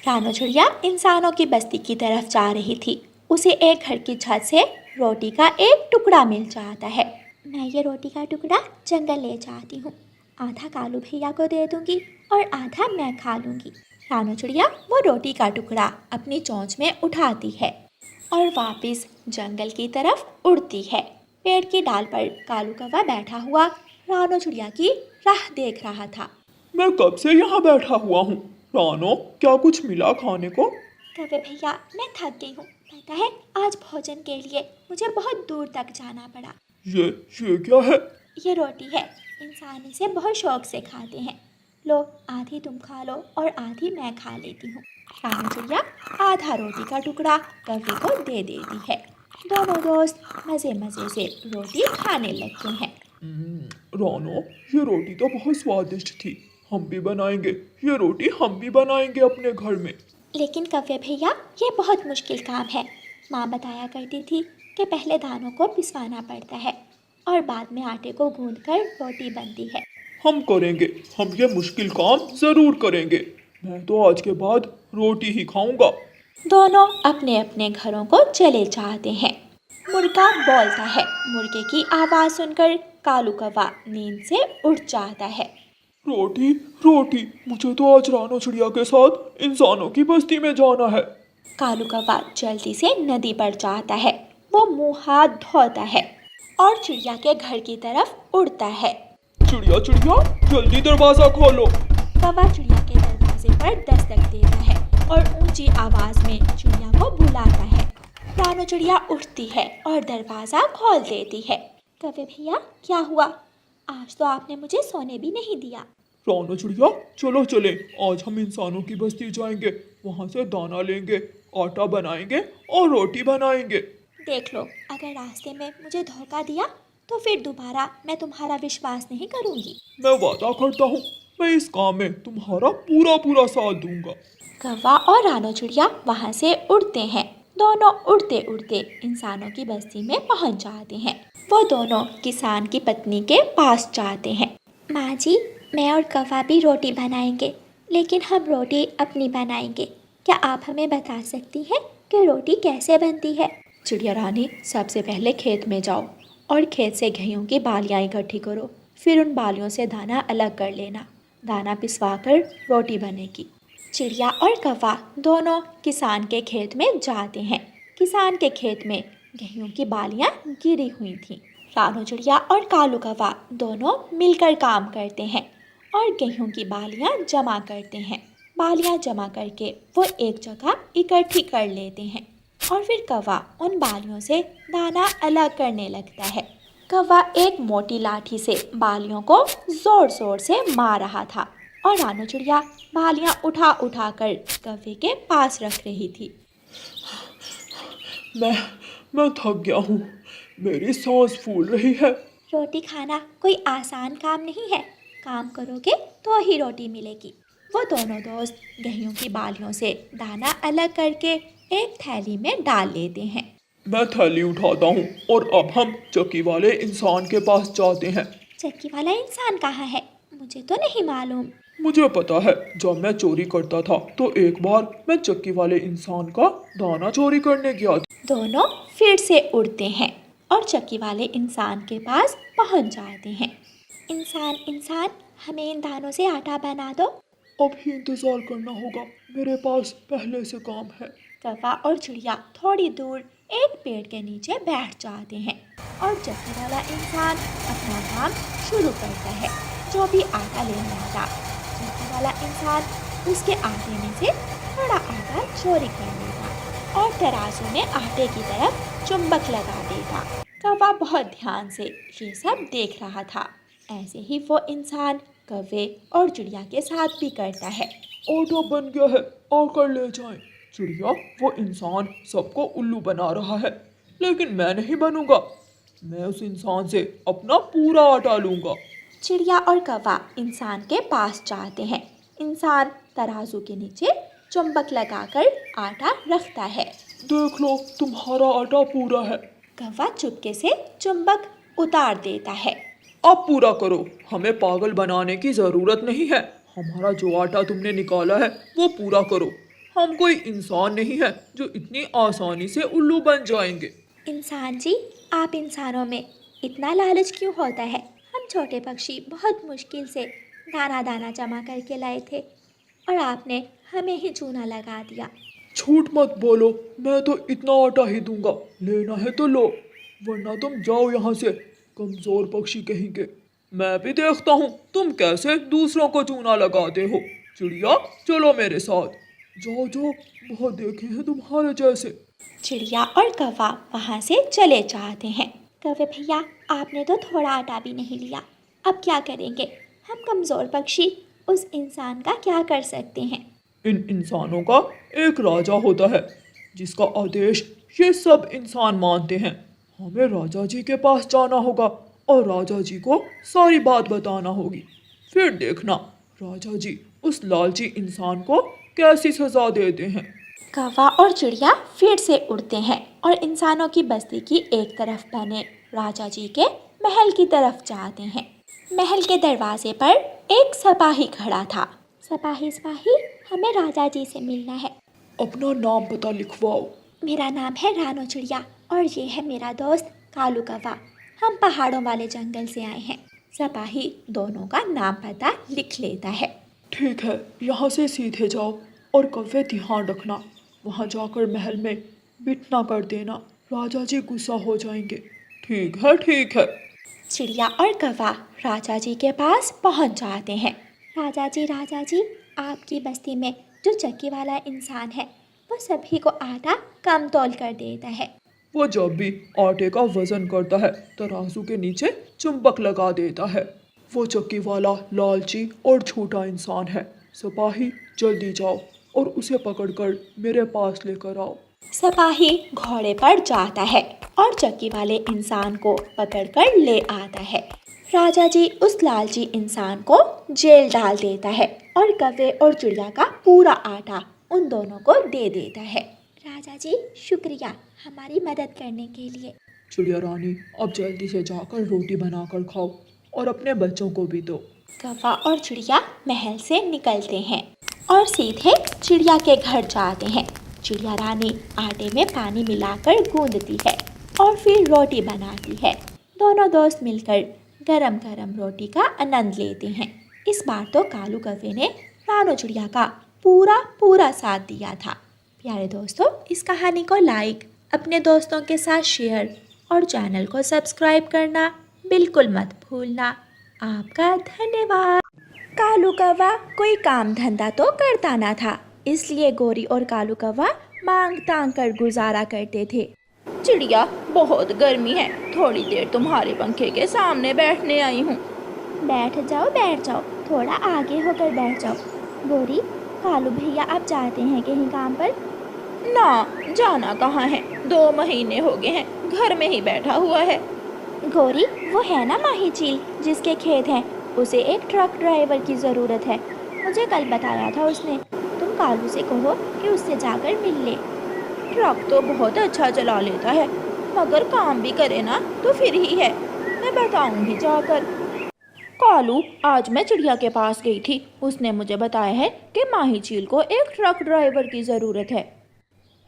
रानो चिड़िया इंसानों की बस्ती की तरफ जा रही थी। उसे एक घर की छत से रोटी का एक टुकड़ा मिल जाता है। मैं ये रोटी का टुकड़ा जंगल ले जाती हूँ, आधा कालू भैया को दे दूंगी और आधा मैं खा लूंगी। रानो चिड़िया वो रोटी का टुकड़ा अपनी चोंच में उठाती है और वापस जंगल की तरफ उड़ती है। पेड़ की डाल पर कालू कौवा बैठा हुआ रानो चिड़िया की राह देख रहा था। मैं कब से यहाँ बैठा हुआ हूँ। रानो, क्या कुछ मिला खाने को? कौवे भैया, मैं थक गई हूँ। पता है, आज भोजन के लिए मुझे बहुत दूर तक जाना पड़ा। ये क्या है? ये रोटी है, इंसान इसे बहुत शौक से खाते हैं। लो, आधी तुम खा लो और आधी मैं खा लेती हूँ। रानो चिड़िया आधा रोटी का टुकड़ा कौवे को दे देती है। दोनों दोस्त मज़े मज़े से रोटी खाने लगते हैं। रानो, ये रोटी तो बहुत स्वादिष्ट थी। हम भी बनाएंगे, ये रोटी हम भी बनाएंगे अपने घर में। लेकिन कौवे भैया, ये बहुत मुश्किल काम है। माँ बताया करती थी कि पहले दानों को पिसवाना पड़ता है और बाद में आटे को गूंथकर रोटी बनती है। हम करेंगे, हम ये मुश्किल काम जरूर करेंगे। मैं तो आज के बाद रोटी ही खाऊंगा। दोनों अपने अपने घरों को चले जाते हैं। मुर्गा बोलता है। मुर्गे की आवाज़ सुनकर कालू कौवा नींद से उठ जाता है। रोटी रोटी, मुझे तो आज रानो चिड़िया के साथ इंसानों की बस्ती में जाना है। कालू कौवा जल्दी से नदी पर जाता है। वो मुंह हाथ धोता है और चिड़िया के घर की तरफ उड़ता है। चिड़िया चिड़िया, जल्दी दरवाजा खोलो। कौवा चिड़िया के दरवाजे पर दस्तक देता है और ऊंची आवाज में चिड़िया को बुलाता है। रानो चिड़िया उठती है और दरवाजा खोल देती है। कौवे भैया, क्या हुआ? आज तो आपने मुझे सोने भी नहीं दिया। रानो चिड़िया, चलो चले, आज हम इंसानों की बस्ती जाएंगे। वहाँ से दाना लेंगे, आटा बनाएंगे और रोटी बनाएंगे। देख लो, अगर रास्ते में मुझे धोखा दिया तो फिर दोबारा मैं तुम्हारा विश्वास नहीं करूंगी। मैं वादा करता हूँ, मैं इस काम में तुम्हारा पूरा पूरा साथ दूंगा। कौवा और रानो चिड़िया वहाँ से उड़ते हैं। दोनों उड़ते उड़ते इंसानों की बस्ती में पहुँच जाते हैं। वो दोनों किसान की पत्नी के पास जाते हैं। माँ जी, मैं और कौवा भी रोटी बनाएंगे, लेकिन हम रोटी अपनी बनाएंगे। क्या आप हमें बता सकती हैं कि रोटी कैसे बनती है? चिड़िया रानी, सबसे पहले खेत में जाओ और खेत से गेहूं की बालियाँ इकट्ठी करो। फिर उन बालियों से दाना अलग कर लेना। दाना पिसवा कर रोटी बनेगी। चिड़िया और कौवा दोनों किसान के खेत में जाते हैं। किसान के खेत में गेहूं की बालियाँ गिरी हुई थीं। रानो चिड़िया और कालू कौवा दोनों मिलकर काम करते हैं और गेहूं की बालियाँ जमा करते हैं। बालियाँ जमा करके वो एक जगह इकट्ठी कर लेते हैं और फिर कौवा उन बालियों से दाना अलग करने लगता है। कौवा एक मोटी लाठी से बालियों को जोर जोर से मार रहा था और रानो चिड़िया बालियाँ उठा उठा कर कौवे के पास रख रही थी। मैं थक गया हूँ, मेरी सांस फूल रही है। रोटी खाना कोई आसान काम नहीं है, काम करोगे तो ही रोटी मिलेगी। वो दोनों दोस्त गेहूं की बालियों से दाना अलग करके एक थैली में डाल लेते हैं। मैं थैली उठाता हूँ और अब हम चक्की वाले इंसान के पास जाते हैं। चक्की वाला इंसान कहाँ है? मुझे तो नहीं मालूम। मुझे पता है, जब मैं चोरी करता था तो एक बार मैं चक्की वाले इंसान का दाना चोरी करने गया था। दोनों फिर से उड़ते हैं और चक्की वाले इंसान के पास पहुंच जाते हैं। इंसान इंसान, हमें इन दानों से आटा बना दो। अब ही इंतजार करना होगा, मेरे पास पहले से काम है। कौवा और चिड़िया थोड़ी दूर एक पेड़ के नीचे बैठ जाते हैं और चक्की वाला इंसान अपना काम शुरू करता है। जो भी आटा लेने आता, चक्की वाला इंसान उसके आटे में से थोड़ा आटा चोरी कर लेता और तराजू में आटे की तरफ चुंबक लगा देता। कौवा बहुत ध्यान से ये सब देख रहा था। ऐसे ही वो इंसान कौवे और चिड़िया के साथ भी करता है। आटा बन गया है, आकर ले जाएं। चिड़िया, वो इंसान सबको उल्लू बना रहा है, लेकिन मैं नहीं बनूंगा। मैं उस इंसान से अपना पूरा आटा लूंगा। चिड़िया और कौवा इंसान के पास जाते हैं। इंसान तराजू के नीचे चुंबक लगाकर आटा रखता है। देख लो, तुम्हारा आटा पूरा है। कौवा चुपके से चुंबक उतार देता है। अब पूरा करो, हमें पागल बनाने की जरूरत नहीं है। हमारा जो आटा तुमने निकाला है वो पूरा करो। हम कोई इंसान नहीं है जो इतनी आसानी से उल्लू बन जाएंगे। इंसान जी, आप इंसानों में इतना लालच क्यों होता है? हम छोटे पक्षी बहुत मुश्किल से दाना दाना जमा करके लाए थे और आपने हमें ही चूना लगा दिया। झूठ मत बोलो, मैं तो इतना आटा ही दूंगा, लेना है तो लो, वरना तुम जाओ यहाँ से, कमजोर पक्षी कहेंगे। मैं भी देखता हूँ तुम कैसे दूसरों को चूना लगाते हो। चिड़िया चलो मेरे साथ, जाओ जाओ, बहुत देखे हैं तुम्हारे जैसे। चिड़िया और कौवा वहाँ से चले जाते हैं। कौवे भैया, आपने तो थोड़ा आटा भी नहीं लिया, अब क्या करेंगे? हम कमज़ोर पक्षी उस इंसान का क्या कर सकते हैं? इन इंसानों का एक राजा होता है जिसका आदेश ये सब इंसान मानते हैं। हमें राजा जी के पास जाना होगा और राजा जी को सारी बात बताना होगी। फिर देखना राजा जी उस लालची इंसान को कैसी सजा देते हैं। कौवा और चिड़िया फिर से उड़ते हैं और इंसानों की बस्ती की एक तरफ बने राजा जी के महल की तरफ जाते हैं। महल के दरवाजे पर एक सिपाही खड़ा था। सिपाही सिपाही, हमें राजा जी से मिलना है। अपना नाम पता लिखवाओ। मेरा नाम है रानो चिड़िया और ये है मेरा दोस्त कालू कौवा। हम पहाड़ों वाले जंगल से आए हैं। सिपाही दोनों का नाम पता लिख लेता है। ठीक है, यहाँ से सीधे जाओ और कौवे ध्यान रखना, वहाँ जाकर महल में बिठना कर देना, राजा जी गुस्सा हो जाएंगे। ठीक है ठीक है। चिड़िया और कौवा राजा जी के पास पहुंच जाते हैं। राजा जी, आपकी बस्ती में जो चक्की वाला इंसान है वो सभी को आटा कम तौल कर देता है। वो जब भी आटे का वजन करता है तराजू के नीचे चुंबक लगा देता है। वो चक्की वाला लालची और झूठा इंसान है। सिपाही जल्दी जाओ और उसे पकड़कर मेरे पास लेकर आओ। सिपाही घोड़े पर जाता है और चक्की वाले इंसान को पकड़कर ले आता है। राजा जी उस लालची इंसान को जेल डाल देता है और कौवे और चिड़िया का पूरा आटा उन दोनों को दे देता है। राजा जी शुक्रिया हमारी मदद करने के लिए। चिड़िया रानी, अब जल्दी से जाकर रोटी बनाकर खाओ और अपने बच्चों को भी दो। कौवा और चिड़िया महल से निकलते हैं और सीधे चिड़िया के घर जाते हैं। चिड़िया रानी आटे में पानी मिलाकर गूंदती है और फिर रोटी बनाती है। दोनों दोस्त मिलकर गरम गरम रोटी का आनंद लेते हैं। इस बार तो कालू कौवे ने रानो चिड़िया का पूरा साथ दिया था। प्यारे दोस्तों, इस कहानी को लाइक, अपने दोस्तों के साथ शेयर और चैनल को सब्सक्राइब करना बिल्कुल मत भूलना। आपका धन्यवाद। कालू कौवा कोई काम धंधा तो करता ना था, इसलिए गोरी और कालू कौवा मांग तांग कर गुजारा करते थे। चिड़िया, बहुत गर्मी है, थोड़ी देर तुम्हारे पंखे के सामने बैठने आई हूँ। बैठ जाओ, थोड़ा आगे होकर बैठ जाओ। गोरी, कालू भैया अब जाते हैं कहीं काम पर? ना, जाना कहाँ है, 2 महीने हो गए हैं घर में ही बैठा हुआ है। गोरी, वो है ना माही चील जिसके खेत हैं, उसे एक ट्रक ड्राइवर की ज़रूरत है। मुझे कल बताया था उसने। तुम कालू से कहो कि उससे जाकर मिल ले। ट्रक तो बहुत अच्छा चला लेता है, मगर काम भी करे ना तो फिर ही है। मैं बताऊंगी जाकर। कालू, आज मैं चिड़िया के पास गई थी, उसने मुझे बताया है कि माही चील को एक ट्रक ड्राइवर की ज़रूरत है।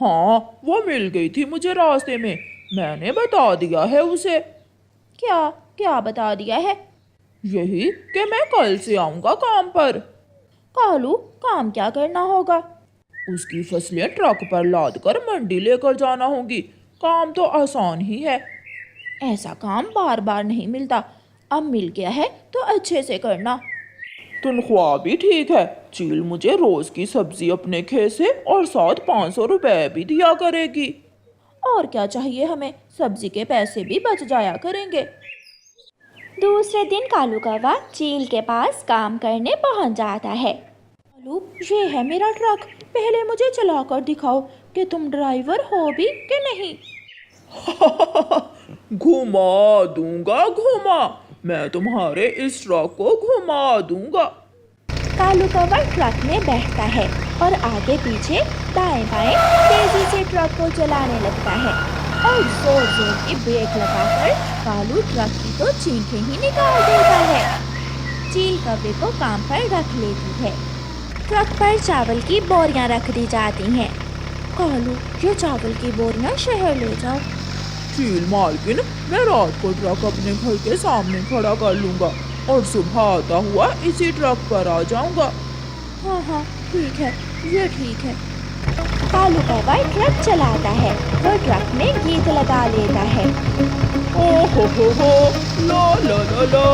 हाँ, वो मिल गई थी मुझे रास्ते में, मैंने बता दिया है उसे। क्या बता दिया है? यही कि मैं कल से आऊँगा काम पर। कालू, काम क्या करना होगा? उसकी फसलें ट्रक पर लाद कर मंडी लेकर जाना होगी। काम तो आसान ही है। ऐसा काम बार बार नहीं मिलता, अब मिल गया है तो अच्छे से करना। तनख्वाह भी ठीक है। चील मुझे रोज की सब्जी अपने खेत से और साथ 500 रुपए भी दिया करेगी। और क्या चाहिए हमें, सब्जी के पैसे भी बच जाया करेंगे। दूसरे दिन कालू कौवा चील के पास काम करने पहुंच जाता है। कालू, ये है मेरा ट्रक, पहले मुझे चलाकर दिखाओ कि तुम ड्राइवर हो भी कि नहीं। घुमा दूंगा, मैं तुम्हारे इस ट्रक को घुमा दूंगा। कालू कौवा ट्रक में बैठता है और आगे पीछे दाएं बाएं तेजी से ट्रक को चलाने लगता है और जोर जोर की ब्रेक लगाकर कालू ट्रक की तो चीखें ही निकाल देता है। चील कौवे को काम पर रख लेती है। ट्रक पर चावल की बोरियां रख दी जाती हैं। कालू, ये चावल की बोरियां शहर ले जाओ। चील मालकिन, मैं रात को ट्रक अपने घर के सामने खड़ा कर लूंगा और सुबह आता हुआ इसी ट्रक पर आ जाऊंगा। हाँ हाँ ठीक है, ये ठीक है। कालू कौवा ट्रक चलाता है। वो ट्रक में गीत लगा लेता है। ओ हो, ला ला ला ला।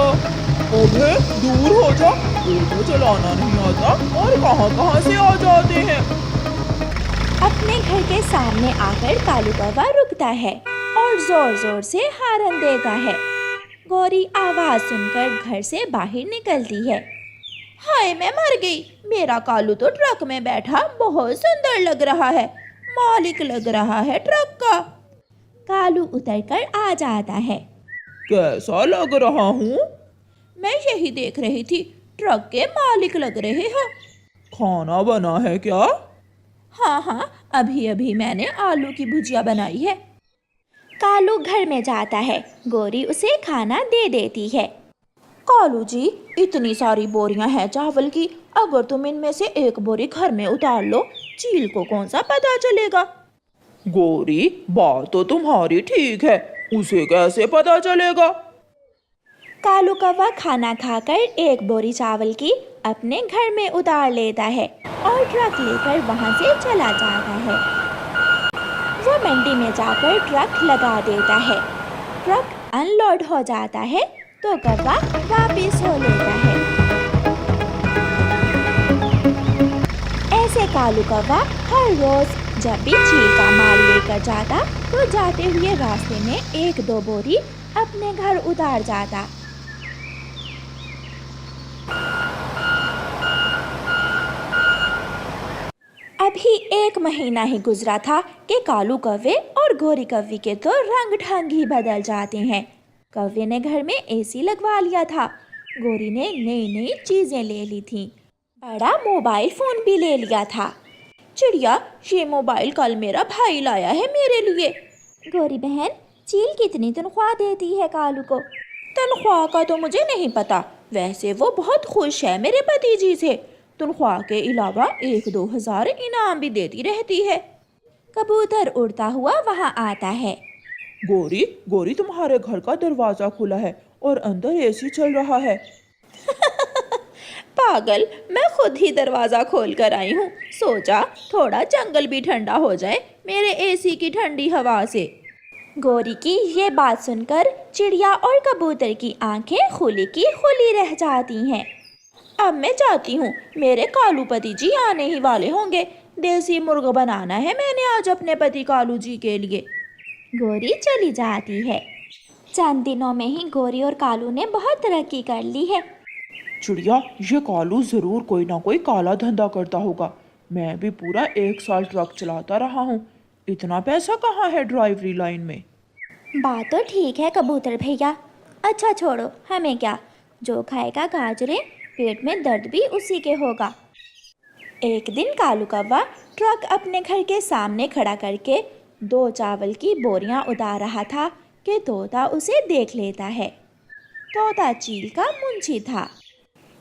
अबे दूर हो जा, ऑटो चलाना नहीं आता और कहाँ से आ जाते हैं। अपने घर के सामने आकर कालू कौवा रुकता है और जोर जोर से हारन देता है। गौरी आवाज सुनकर घर से बाहर निकलती है। हाय, मैं मर गई। मेरा कालू तो ट्रक में बैठा बहुत सुंदर लग रहा है, मालिक लग रहा है ट्रक का। कालू उतरकर आ जाता है। कैसा लग रहा हूँ? मैं यही देख रही थी, ट्रक के मालिक लग रहे हो। खाना बना है क्या? हाँ हाँ, अभी अभी मैंने आलू की भुजिया बनाई है। कालू घर में जाता है। गौरी उसे खाना दे देती है। कालू जी, इतनी सारी बोरियां हैं चावल की, अगर तुम इनमें से एक बोरी घर में उतार लो, चील को कौन सा पता चलेगा। गौरी, बात तो तुम्हारी ठीक है, उसे कैसे पता चलेगा? कालू कौवा खाना खाकर एक बोरी चावल की अपने घर में उतार लेता है और ट्रक लेकर वहां से चला जाता है। वो मंडी में जाकर ट्रक लगा देता है। ट्रक अनलोड हो जाता है तो कौवा वापिस हो लेता है। ऐसे कालू कौवा हर रोज जब भी चील का माल लेकर जाता तो जाते हुए रास्ते में एक दो बोरी अपने घर उतार जाता। अभी एक महीना ही गुजरा था कि कालू कौवे और गोरी कौवी के तो रंग ढंग ही बदल जाते हैं। कौवे ने घर में एसी लगवा लिया था। गोरी ने नई नई चीजें ले ली थी। बड़ा मोबाइल फोन भी ले लिया था। चिड़िया, ये मोबाइल कल मेरा भाई लाया है मेरे लिए। गोरी बहन, चील कितनी तनख्वाह देती है कालू को? तनख्वाह का तो मुझे नहीं पता, वैसे वो बहुत खुश है मेरे भतीजी से। तनख्वाह के अलावा 1-2 हज़ार इनाम भी देती रहती है। कबूतर उड़ता हुआ वहाँ आता है। गोरी, तुम्हारे घर का दरवाजा खुला है और अंदर एसी चल रहा है। पागल, मैं खुद ही दरवाजा खोल कर आई हूँ। सोचा थोड़ा जंगल भी ठंडा हो जाए मेरे एसी की ठंडी हवा से। गोरी की ये बात सुनकर चिड़िया और कबूतर की आंखें खुली की खुली रह जाती हैं। अब मैं जाती हूँ, मेरे कालू पति जी आने ही वाले होंगे। देसी मुर्गा बनाना है मैंने आज अपने पति कालू जी के लिए। गोरी चली जाती है। चंद दिनों में ही गोरी और कालू ने बहुत तरक्की कर ली है। चिड़िया, ये कालू जरूर कोई ना कोई काला धंधा करता होगा। मैं भी पूरा 1 साल ट्रक चलाता रहा हूँ, इतना पैसा कहाँ है ड्राइवरी लाइन में। बात तो ठीक है कबूतर भैया। अच्छा छोड़ो, हमें क्या, जो खाएगा गाजरे पेट में दर्द भी उसी के होगा। एक दिन कालू कौवा ट्रक अपने घर के सामने खड़ा करके 2 चावल की बोरियां उतार रहा था कि तोता उसे देख लेता है। तोता चील का मुंशी था।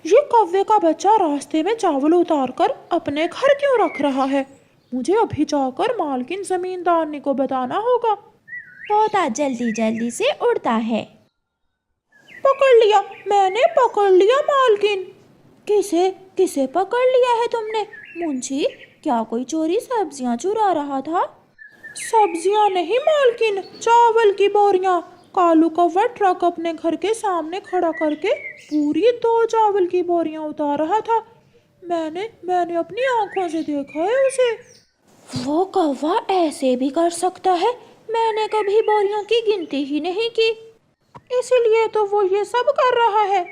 ये कौवे का बच्चा रास्ते में चावल उतार कर अपने घर क्यों रख रहा है? मुझे अभी जाकर मालकिन जमींदारनी को बताना होगा। तोता जल्दी जल्दी से उड़ता है। पकड़ लिया, मैंने पकड़ लिया मालकिन। किसे पकड़ लिया है तुमने? मुंशी, क्या कोई चोरी सब्जियां चुरा रहा था? सब्जियां नहीं मालकिन, चावल की बोरियां। कालू कौवा ट्रक अपने घर के सामने खड़ा करके पूरी 2 चावल की बोरियां उतार रहा था। मैंने अपनी आंखों से देखा है उसे। वो कौवा ऐसे भी कर सकता है? मैंने कभी बोरियों की गिनती ही नहीं की। इसीलिए तो वो ये सब कर रहा है।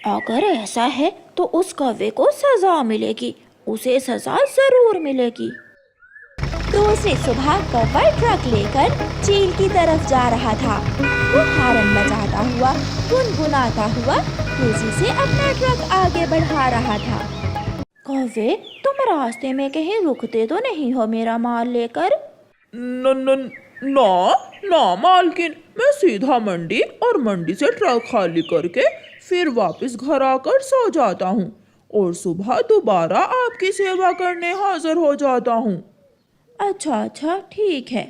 अगर ऐसा है तो उस कौवे को सजा मिलेगी, उसे सजा जरूर मिलेगी। दूसरी सुबह कौवा ट्रक लेकर चील की तरफ जा रहा था। वो हारन बजाता हुआ, गुनगुनाता हुआ तेजी से अपना ट्रक आगे बढ़ा रहा था। कौवे, तुम रास्ते में कहीं रुकते तो नहीं हो मेरा माल लेकर? ना मालकिन, मैं सीधा मंडी और मंडी से ट्रक खाली करके फिर वापस घर आकर सो जाता हूँ। और सुबह दोबारा आपकी सेवा करने हाजिर हो जाता हूँ। अच्छा अच्छा, ठीक है।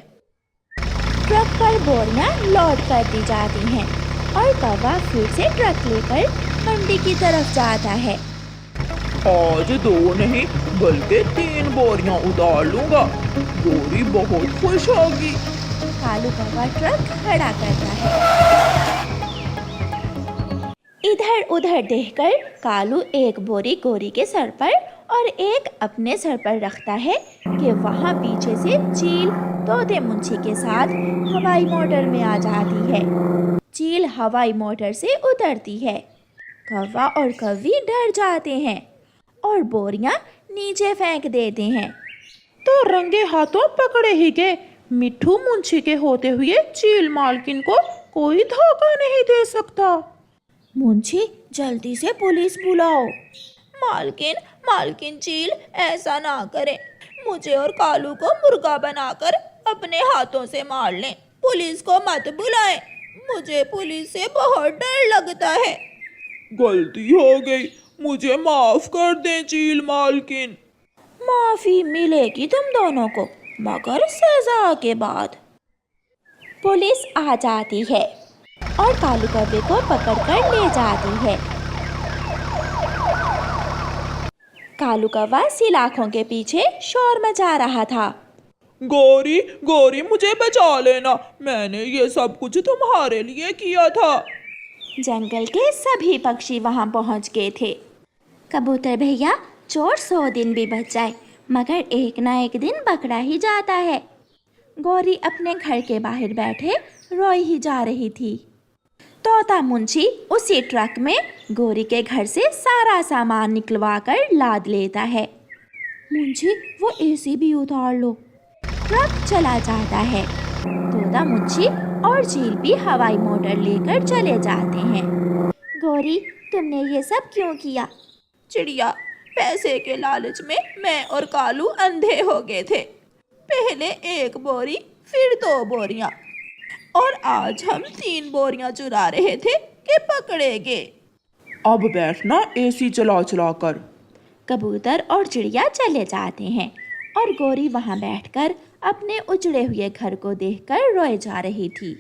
ट्रक पर बोरियां लोड कर दी जाती हैं और कौवा फिर से ट्रक लेकर मंडी की तरफ जाता है। आज 2 नहीं बल्कि 3 बोरियां उतार लूंगा। गोरी बहुत खुश होगी। कालू कौवा ट्रक खड़ा करता है। इधर उधर देखकर कालू एक बोरी गोरी के सर पर और एक अपने सर पर रखता है कि वहाँ पीछे से चील तोते मुंशी के साथ हवाई मोटर में आ जाती है। चील हवाई मोटर से उतरती है। कौवा और कौवी डर जाते हैं और बोरियां नीचे फेंक देते हैं। तो रंगे हाथों पकड़े ही गए। मिट्ठू मुंशी के होते हुए चील मालकिन को कोई धोखा नहीं दे सकता। मुंशी, जल्दी से पुलिस बुलाओ। मालकिन मालकिन चील, ऐसा ना करें। मुझे और कालू को मुर्गा बनाकर अपने हाथों से मार लें। पुलिस को मत बुलाएं। मुझे पुलिस से बहुत डर लगता है। गलती हो गई, मुझे माफ कर दें चील मालकिन। माफी मिलेगी तुम दोनों को, मगर सजा के बाद। पुलिस आ जाती है और कालू कौवे को पकड़कर ले जाती है। कालू कौवा सिलाखों के पीछे शोर मचा रहा था। गोरी गोरी मुझे बचा लेना, मैंने ये सब कुछ तुम्हारे लिए किया था। जंगल के सभी पक्षी वहां पहुंच गए थे। कबूतर भैया, चोर 100 दिन भी बच जाए मगर एक ना एक दिन पकड़ा ही जाता है। गौरी अपने घर के बाहर बैठे रोई ही जा रही थी। तोता मुंशी उसी ट्रक में गौरी के घर से सारा सामान निकलवा कर लाद लेता है। मुंशी, वो एसी भी उतार लो। ट्रक चला जाता है। तोता मुंशी और चील भी हवाई मोटर लेकर चले जाते हैं। गौरी, तुमने ये सब क्यों किया? चिड़िया, पैसे के लालच में मैं और कालू अंधे हो गए थे। पहले 1 बोरी, फिर 2 बोरियां, और आज हम 3 बोरियां चुरा रहे थे कि पकड़े गए। अब बैठना एसी चला चला कर। कबूतर और चिड़िया चले जाते हैं और गौरी वहां बैठकर अपने उजड़े हुए घर को देखकर रोए जा रही थी।